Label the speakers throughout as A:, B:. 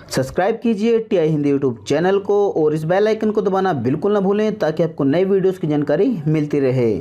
A: Subscribe कीजिए TI Hindi YouTube channel को और इस बेल आइकन को दबाना बिल्कुल ना भूलें ताकि आपको नई वीडियोस की जानकारी मिलती रहे।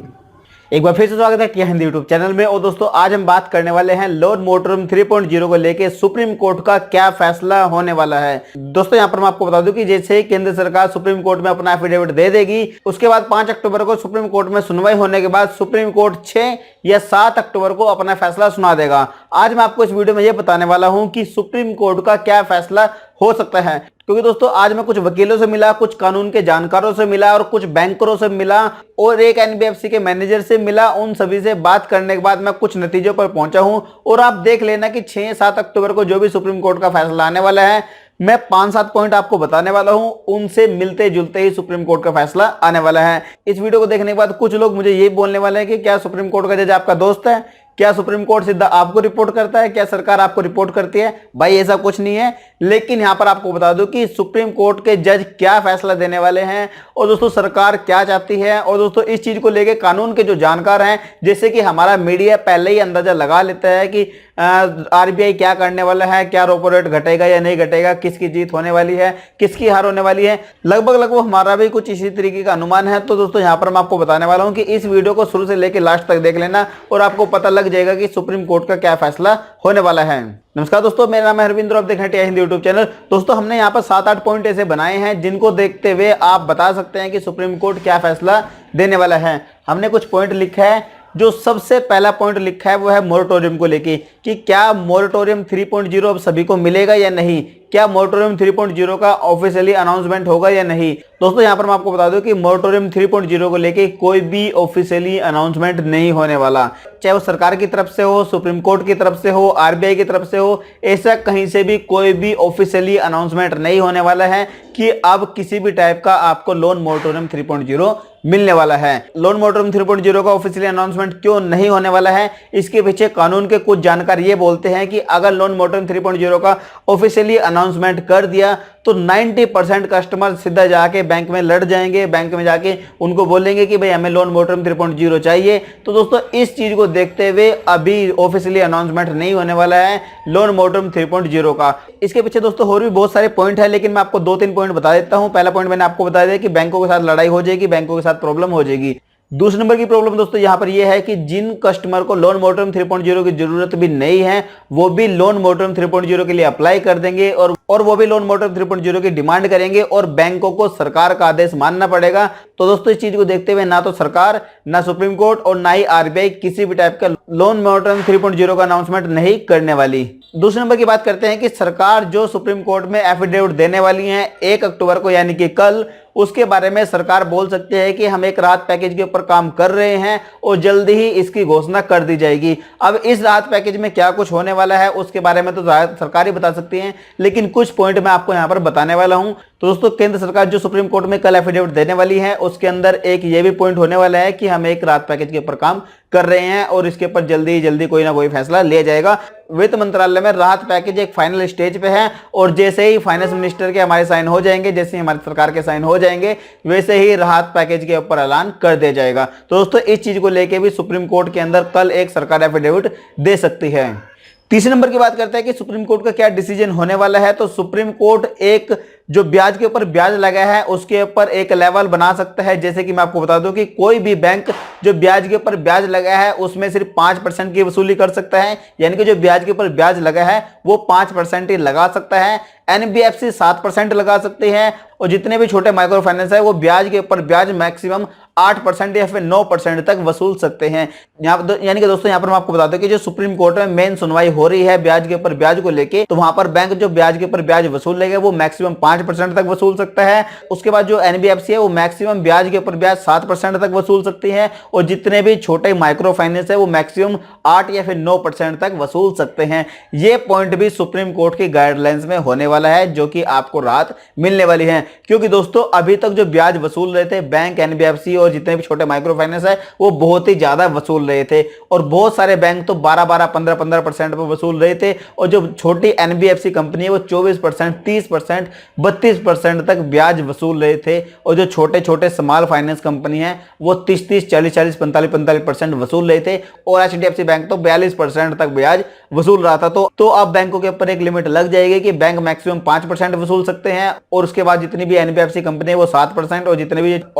B: एक बार फिर से स्वागत है टीआई हिंदी यूट्यूब चैनल में। और दोस्तों आज हम बात करने वाले हैं लोन मोटरम 3.0 को लेके सुप्रीम कोर्ट का क्या फैसला होने वाला है। दोस्तों यहाँ पर मैं आपको बता दूं कि जैसे ही केंद्र सरकार सुप्रीम कोर्ट में अपना एफिडेविट दे देगी, उसके बाद 5 अक्टूबर को सुप्रीम कोर्ट में सुनवाई होने के बाद सुप्रीम कोर्ट 6 या 7 अक्टूबर को अपना फैसला सुना देगा। आज मैं आपको इस वीडियो में यह बताने वाला हूं कि सुप्रीम कोर्ट का क्या फैसला हो सकता है, क्योंकि दोस्तों आज मैं कुछ वकीलों से मिला, कुछ कानून के जानकारों से मिला और कुछ बैंकरों से मिला और एक एनबीएफसी के मैनेजर से मिला। उन सभी से बात करने के बाद मैं कुछ नतीजों पर पहुंचा हूं और आप देख लेना कि 6-7 अक्टूबर को जो भी सुप्रीम कोर्ट का फैसला आने वाला है, मैं 5-7 पॉइंट आपको बताने वाला हूं, उनसे मिलते जुलते ही सुप्रीम कोर्ट का फैसला आने वाला है। इस वीडियो को देखने के बाद कुछ लोग मुझे ये बोलने वाले हैं कि क्या सुप्रीम कोर्ट का जज आपका दोस्त है, क्या सुप्रीम कोर्ट सीधा आपको रिपोर्ट करता है, क्या सरकार आपको रिपोर्ट करती है। भाई ऐसा कुछ नहीं है, लेकिन यहां पर आपको बता दूं कि सुप्रीम कोर्ट के जज क्या फैसला देने वाले हैं और दोस्तों सरकार क्या चाहती है। और दोस्तों इस चीज को लेके कानून के जो जानकार हैं, जैसे कि हमारा मीडिया पहले ही अंदाजा लगा लेता है कि आरबीआई क्या करने वाला है, क्या रेपो रेट घटेगा या नहीं घटेगा, किसकी जीत होने वाली है, किसकी हार होने वाली है, लगभग हमारा भी कुछ इसी तरीके का अनुमान है। तो दोस्तों यहां पर मैं आपको बताने वाला हूं कि इस वीडियो को शुरू से लेकर लास्ट तक देख लेना और आपको पता लग जाएगा कि सुप्रीम कोर्ट का क्या फैसला होने वाला है। नमस्कार दोस्तों, मेरा नाम है हरविंद्र, आप देख रहे हैं टीआई हिंदी यूट्यूब चैनल। दोस्तों हमने यहाँ पर 7-8 पॉइंट ऐसे बनाए हैं जिनको देखते हुए आप बता सकते हैं कि सुप्रीम कोर्ट क्या फैसला देने वाला है। हमने कुछ पॉइंट लिखा है। जो सबसे पहला पॉइंट लिखा है वो है मोरेटोरियम को लेके कि क्या मोरेटोरियम 3.0 अब सभी को मिलेगा या नहीं, क्या मोरेटोरियम 3.0 का ऑफिशियली अनाउंसमेंट होगा या नहीं। दोस्तों यहां पर मैं आपको बता दूं कि मोरेटोरियम 3.0 को लेके कोई भी ऑफिशियली अनाउंसमेंट नहीं होने वाला, चाहे वो सरकार की तरफ से हो, सुप्रीम कोर्ट की तरफ से हो, आरबीआई की तरफ से हो, ऐसा कहीं से भी कोई भी ऑफिशियली अनाउंसमेंट नहीं होने वाला है कि अब किसी भी टाइप का आपको लोन मोरेटोरियम 3.0 मिलने वाला है। लोन मोरेटोरियम 3.0 का ऑफिशियली अनाउंसमेंट क्यों नहीं होने वाला है, इसके पीछे कानून के कुछ जानकार ये बोलते हैं कि अगर लोन मोरेटोरियम 3.0 का ऑफिशियली अनाउंसमेंट कर दिया तो 90% कस्टमर सीधा जाके बैंक में लड़ जाएंगे, बैंक में जाके उनको बोलेंगे कि भाई हमें लोन मोरेटोरियम 3.0 चाहिए। तो दोस्तों इस चीज को देखते हुए अभी ऑफिशियली अनाउंसमेंट नहीं होने वाला है लोन मोरेटोरियम 3.0 का। इसके पीछे दोस्तों और भी बहुत सारे पॉइंट है, लेकिन मैं आपको 2-3 पॉइंट बता देता हूं। पहला पॉइंट मैंने आपको बता दिया कि बैंकों के साथ लड़ाई हो जाएगी, बैंकों के साथ प्रॉब्लम हो जाएगी। दूसरे नंबर की प्रॉब्लम दोस्तों यहां पर यह है कि जिन कस्टमर को लोन मोरेटोरियम 3.0 की जरूरत भी नहीं है, वो भी लोन मोरेटोरियम 3.0 के लिए अप्लाई कर देंगे और वो भी लोन मोरेटोरियम 3.0 की डिमांड करेंगे और बैंकों को सरकार का आदेश मानना पड़ेगा। तो दोस्तों इस चीज को देखते हुए ना तो सरकार, ना सुप्रीम कोर्ट और ना ही आरबीआई किसी भी टाइप का लोन मोरेटोरियम 3.0 का अनाउंसमेंट नहीं करने वाली। दूसरे नंबर की बात करते हैं कि सरकार जो सुप्रीम कोर्ट में एफिडेविट देने वाली है 1 अक्टूबर को यानी कि कल, उसके बारे में सरकार बोल सकती है कि हम एक राहत पैकेज के ऊपर काम कर रहे हैं और जल्दी ही इसकी घोषणा कर दी जाएगी। अब इस राहत पैकेज में क्या कुछ होने वाला है उसके बारे में तो सरकार ही बता सकती है, लेकिन कुछ पॉइंट मैं आपको यहां पर बताने वाला हूं। तो दोस्तों केंद्र सरकार जो सुप्रीम कोर्ट में कल एफिडेविट देने वाली है उसके अंदर एक ये भी पॉइंट होने वाला है कि हम एक राहत पैकेज के ऊपर काम कर रहे हैं और इसके ऊपर जल्दी ही जल्दी कोई ना कोई फैसला लिया जाएगा। वित्त मंत्रालय में राहत पैकेज एक फाइनल स्टेज पे है और जैसे ही फाइनेंस मिनिस्टर के हमारे साइन हो जाएंगे, जैसे ही हमारी सरकार के साइन हो जाएंगे, वैसे ही राहत पैकेज के ऊपर ऐलान कर दिया जाएगा। तो दोस्तों इस चीज को लेके भी सुप्रीम कोर्ट के अंदर कल एक सरकार एफिडेविट दे सकती है। तीसरे नंबर की बात करते हैं कि सुप्रीम कोर्ट का क्या डिसीजन होने वाला है। तो सुप्रीम कोर्ट एक जो ब्याज के ऊपर ब्याज लगा है उसके ऊपर एक लेवल बना सकता है। जैसे कि मैं आपको बता दूं कि कोई भी बैंक जो ब्याज के ऊपर ब्याज लगा है उसमें सिर्फ 5% की वसूली कर सकता है, यानी कि जो ब्याज के ऊपर ब्याज लगा है वो 5% ही लगा सकता है। एनबीएफसी 7% लगा सकते हैं और जितने भी छोटे माइक्रो फाइनेंस है वो ब्याज के ऊपर ब्याज मैक्सिमम 8% या फिर 9% तक वसूल सकते हैं। यानी कि दोस्तों यहाँ पर मैं आपको बता दूं कि जो सुप्रीम कोर्ट में मेन सुनवाई हो रही है ब्याज के ऊपर ब्याज को लेके, तो वहां पर बैंक जो ब्याज के ऊपर ब्याज वसूल लेगा वो मैक्सिमम 5% तक वसूल सकता है। उसके बाद जो एनबीएफसी है वो मैक्सिमम ब्याज के ऊपर ब्याज 7% तक वसूल सकती है और जितने भी छोटे माइक्रो फाइनेंस है वो मैक्सिमम 8 या फिर 9% तक वसूल सकते हैं। ये पॉइंट भी सुप्रीम कोर्ट की गाइडलाइंस में होने वाला है जो कि आपको राहत मिलने वाली है, क्योंकि दोस्तों अभी तक जो ब्याज वसूल रहे थे बैंक, एनबीएफसी और जितने भी छोटे माइक्रो फाइनेंस है वो बहुत ही ज्यादा वसूल रहे थे और बहुत सारे बैंक तो 12-12, 15-15% पर वसूल रहे थे और जो छोटी एनबीएफसी कंपनी है वो 24%, 30%, 32% तक ब्याज वसूल रहे थे और जो छोटे छोटे स्मॉल फाइनेंस कंपनी है वो 30-30, 40-40, 45-45% वसूल रहे थे और एचडीएफसी बैंक तो 42% तक ब्याज वसूल रहा था। तो अब बैंकों के ऊपर एक लिमिट लग जाएगी कि बैंक मैक्सिमम 5% वसूल सकते हैं, और उसके बाद जितनी भी एनबीएफसी कंपनी है वो 7%, और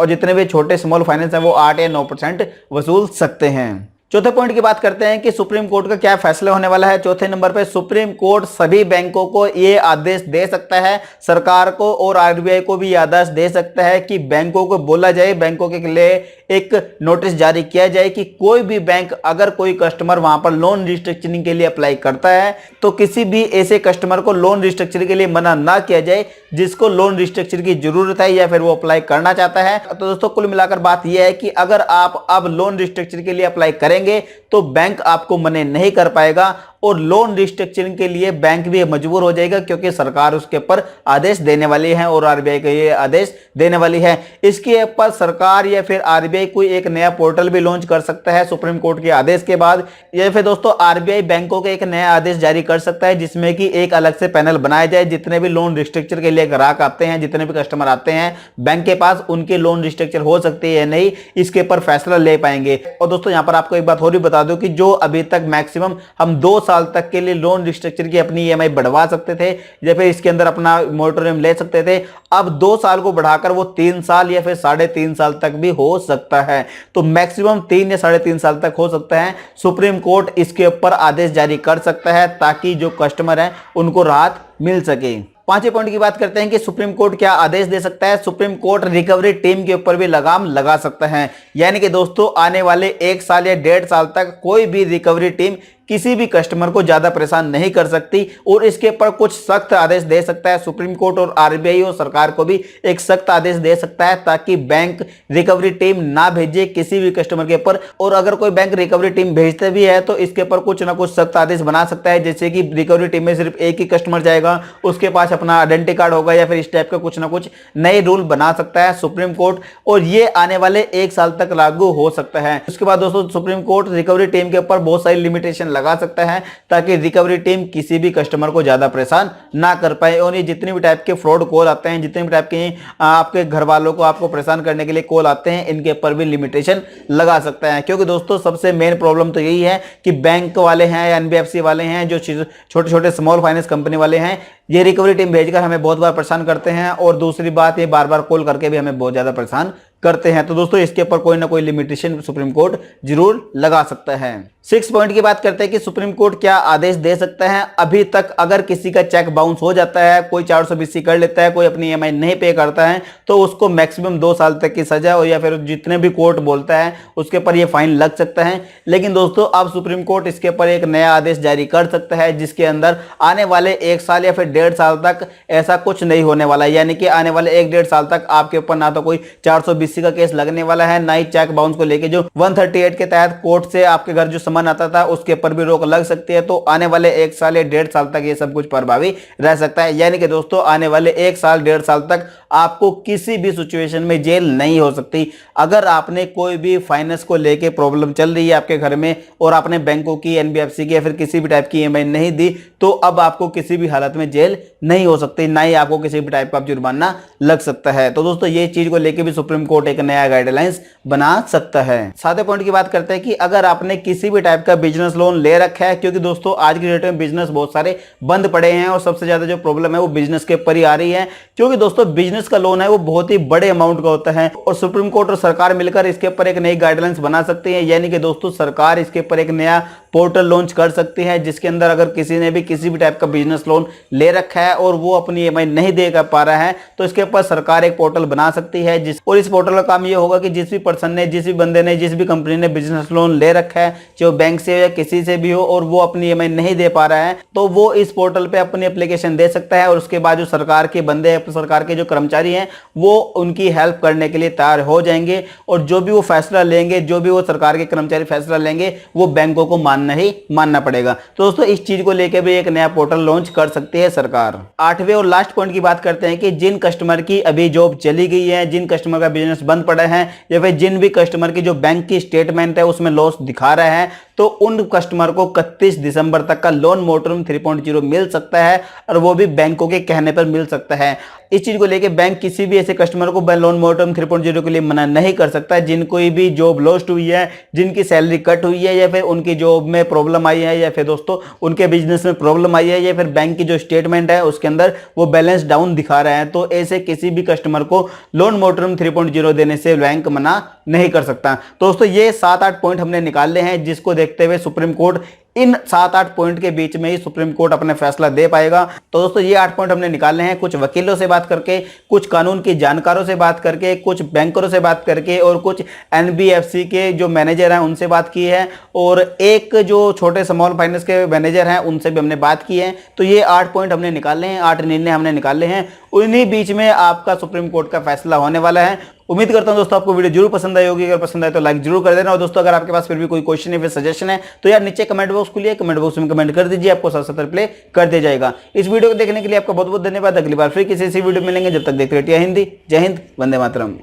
B: जितने भी छोटे स्मॉल फाइनेंस है वो 8 या 9% वसूल सकते हैं। चौथे पॉइंट की बात करते हैं कि सुप्रीम कोर्ट का क्या फैसला होने वाला है। चौथे नंबर पे सुप्रीम कोर्ट सभी बैंकों को ये आदेश दे सकता है, सरकार को और आरबीआई को भी आदेश दे सकता है कि बैंकों को बोला जाए, बैंकों के लिए एक नोटिस जारी किया जाए कि कोई भी बैंक अगर कोई कस्टमर वहां पर लोन रिस्ट्रक्चरिंग के लिए अप्लाई करता है तो किसी भी ऐसे कस्टमर को लोन रिस्ट्रक्चरिंग के लिए मना ना किया जाए जिसको लोन रिस्ट्रक्चर की जरूरत है या फिर वो अप्लाई करना चाहता है। तो दोस्तों कुल मिलाकर बात यह है कि अगर आप अब लोन रिस्ट्रक्चर के लिए अप्लाई करेंगे तो बैंक आपको मना नहीं कर पाएगा, और लोन रिस्ट्रक्चरिंग के लिए बैंक भी मजबूर हो जाएगा क्योंकि सरकार उसके ऊपर आदेश देने वाली है और आरबीआई का ये आदेश देने वाली है। इसके ऊपर सरकार या फिर आरबीआई कोई एक नया पोर्टल भी लॉन्च कर सकता है सुप्रीम कोर्ट के आदेश के बाद, या फिर दोस्तों आरबीआई बैंकों के एक नया आदेश जारी कर सकता है जिसमें कि एक अलग से पैनल बनाया जाए, जितने भी लोन रिस्ट्रक्चर के लिए ग्राहक आते हैं, जितने भी कस्टमर आते हैं बैंक के पास, उनके लोन रिस्ट्रक्चर हो सकती है या नहीं, इसके ऊपर फैसला ले पाएंगे। और दोस्तों यहां पर आपको एक बात और भी बता दूं कि जो अभी तक मैक्सिमम हम 2 साल तक के लिए लोन रिस्ट्रक्चर की अपनी ईएमआई बढ़वा सकते थे या फिर इसके अंदर अपना मोरेटोरियम ले सकते थे, अब 2 साल को बढ़ाकर वो 3 साल या फिर 3.5 साल तक भी हो सकता है। तो मैक्सिमम 3 या 3.5 साल तक हो सकता है। सुप्रीम कोर्ट इसके ऊपर आदेश जारी कर सकता है ताकि जो कस्टमर है उनको राहत मिल सके। पांचवें पॉइंट की बात करते हैं कि सुप्रीम कोर्ट क्या आदेश दे सकता है। सुप्रीम कोर्ट रिकवरी टीम के ऊपर भी लगाम लगा सकता है, यानी कि दोस्तों आने वाले 1 साल या 1.5 साल तक कोई भी रिकवरी टीम किसी भी कस्टमर को ज्यादा परेशान नहीं कर सकती, और इसके ऊपर कुछ सख्त आदेश दे सकता है सुप्रीम कोर्ट, और आरबीआई और सरकार को भी एक सख्त आदेश दे सकता है ताकि बैंक रिकवरी टीम ना भेजे किसी भी कस्टमर के ऊपर। और अगर कोई बैंक रिकवरी टीम भेजते भी है तो इसके ऊपर कुछ ना कुछ सख्त आदेश बना सकता है, जैसे कि रिकवरी टीम में सिर्फ एक ही कस्टमर जाएगा, उसके पास अपना आइडेंटिटी कार्ड होगा, या फिर इस टाइप का कुछ ना कुछ नए रूल बना सकता है सुप्रीम कोर्ट, और ये आने वाले 1 साल तक लागू हो सकता है। उसके बाद दोस्तों सुप्रीम कोर्ट रिकवरी टीम के ऊपर बहुत सारी लिमिटेशन लगा सकता है ताकि रिकवरी टीम किसी भी कस्टमर को ज्यादा परेशान ना कर पाए, और ये जितने भी टाइप के फ्रॉड कॉल आते हैं, जितने भी टाइप के आपके घर वालों को आपको परेशान करने के लिए कॉल आते हैं, इनके ऊपर भी लिमिटेशन लगा सकता है। क्योंकि दोस्तों सबसे मेन प्रॉब्लम तो यही है कि बैंक वाले हैं या एनबीएफसी वाले हैं, जो छोटे छोटे स्मॉल फाइनेंस कंपनी वाले हैं, ये रिकवरी टीम भेजकर हमें बहुत बार परेशान करते हैं, और दूसरी बात ये बार बार कॉल करके भी हमें बहुत ज्यादा परेशान करते हैं। तो दोस्तों इसके ऊपर कोई ना कोई लिमिटेशन सुप्रीम कोर्ट जरूर लगा सकता है। 6 पॉइंट की बात करते हैं कि सुप्रीम कोर्ट क्या आदेश दे सकता है। अभी तक अगर किसी का चेक बाउंस हो जाता है, कोई 420 कर लेता है, कोई अपनी ईएमआई नहीं पे करता है, तो उसको मैक्सिमम 2 साल तक की सजा, और या फिर जितने भी कोर्ट बोलता है उसके ऊपर ये फाइन लग सकता है। लेकिन दोस्तों अब सुप्रीम कोर्ट इसके ऊपर एक नया आदेश जारी कर सकता है जिसके अंदर आने वाले 1 साल या फिर 1.5 साल तक ऐसा कुछ नहीं होने वाला है, यानी कि आने वाले 1-1.5 साल तक आपके ऊपर ना तो कोई 420 का केस लगने वाला है, ना ही चेक बाउंस को लेके जो 138 के तहत कोर्ट से आपके घर जो सामान आता था उसके ऊपर भी रोक लग सकती है। तो आने वाले 1 साल या 1.5 साल तक ये सब कुछ प्रभावी रह सकता है, यानी कि दोस्तों आने वाले 1 साल 1.5 साल तक आपको किसी भी सिचुएशन में जेल नहीं हो सकती। अगर आपने कोई भी फाइनेंस को लेके प्रॉब्लम चल रही है आपके घर में और आपने बैंकों की, एनबीएफसी की या फिर किसी भी टाइप की ईएमआई नहीं दी, तो अब आपको किसी भी हालत में जेल नहीं हो सकती, ना ही आपको किसी भी टाइप का जुर्माना लग सकता है। तो दोस्तों ये चीज को लेके भी सुप्रीम कोर्ट एक नया गाइडलाइंस बना सकता है। 7वें पॉइंट की बात करते हैं कि अगर आपने किसी भी टाइप का बिजनेस लोन ले रखा है, क्योंकि दोस्तों आज की डेट में बिजनेस बहुत सारे बंद पड़े हैं और सबसे ज्यादा जो प्रॉब्लम है वो बिजनेस के ऊपर ही आ रही है, क्योंकि दोस्तों बिजनेस का लोन है वो बहुत ही बड़े अमाउंट का होता है, और सुप्रीम कोर्ट और सरकार मिलकर इसके ऊपर एक नई गाइडलाइंस बना सकती है। यानी कि दोस्तों सरकार इसके ऊपर एक नया पोर्टल लॉन्च कर सकती है जिसके अंदर अगर किसी ने भी किसी भी टाइप का बिजनेस लोन ले रखा है और वो अपनी ईएमआई नहीं दे पा रहा है, तो इसके ऊपर सरकार एक पोर्टल बना सकती है और इस पोर्टल का काम ये होगा कि जिस भी पर्सन ने, जिस भी बंदे ने, जिस भी कंपनी ने बिजनेस लोन ले रखा है, चाहे बैंक से या किसी से भी हो, और वो अपनी ईएमआई नहीं दे पा रहा है, तो वो इस पोर्टल पे अपनी एप्लीकेशन दे सकता है, और उसके बाद जो सरकार के बंदे हैं, सरकार के जो कर्मचारी हैं, वो उनकी हेल्प करने के लिए तैयार हो जाएंगे, और जो भी वो फैसला लेंगे, जो भी वो सरकार के कर्मचारी फैसला लेंगे, वो बैंकों को मानना ही मानना पड़ेगा। तो दोस्तों इस चीज को लेकर भी एक नया पोर्टल लॉन्च कर सकती है सरकार। 8वें और लास्ट पॉइंट की बात करते हैं कि जिन कस्टमर की अभी जॉब चली गई है, जिन कस्टमर का बिजनेस बंद पड़ा है, या फिर जिन भी कस्टमर की जो बैंक की स्टेटमेंट है उसमें लॉस दिखा रहा है, तो उन कस्टमर को 31 दिसंबर तक का लोन मोटरम 3.0 मिल सकता है, और वो भी बैंकों के कहने पर मिल सकता है। इस चीज को लेके बैंक किसी भी ऐसे कस्टमर को लोन मोटरम 3.0 के लिए मना नहीं कर सकता। जिनको भी जॉब लॉस्ट हुई है, जिनकी सैलरी कट हुई है, या फिर उनकी जॉब में प्रॉब्लम आई है, या फिर दोस्तों उनके बिजनेस में प्रॉब्लम आई है, या फिर बैंक की जो स्टेटमेंट है उसके अंदर वो बैलेंस डाउन दिखा रहे हैं, तो ऐसे किसी भी कस्टमर को लोन मोटरम 3.0 देने से बैंक मना नहीं कर सकता। तो दोस्तों ये 7-8 पॉइंट हमने निकाले हैं, जिसको देखते हुए सुप्रीम कोर्ट इन 7-8 पॉइंट के बीच में ही सुप्रीम कोर्ट अपने फैसला दे पाएगा। तो दोस्तों ये 8 पॉइंट हमने निकाले हैं, कुछ वकीलों से बात करके, कुछ कानून के जानकारों से बात करके, कुछ बैंकरों से बात करके, और कुछ एनबीएफसी के जो मैनेजर हैं उनसे बात की है, और एक जो छोटे स्मॉल फाइनेंस के मैनेजर हैं उनसे भी हमने बात की है। तो ये 8 पॉइंट हमने निकाले हैं, 8 निर्णय हमने निकाले हैं, उन्हीं बीच में आपका सुप्रीम कोर्ट का फैसला होने वाला है। उम्मीद करता हूं दोस्तों आपको वीडियो जरूर पसंद आई होगी। अगर पसंद आए तो लाइक जरूर कर देना, और दोस्तों अगर आपके पास फिर भी कोई क्वेश्चन या फिर सजेशन है तो यार नीचे कमेंट बॉक्स खुलिए, कमेंट बॉक्स में कमेंट कर दीजिए, आपको साथ रिप्लाई कर दिया जाएगा। इस वीडियो को देखने के लिए आपका बहुत बहुत धन्यवाद। अगली बार फिर किसी ऐसी वीडियो मिलेंगे, जब तक देखते रहिए हिंदी। जय हिंद, वंदे मातरम।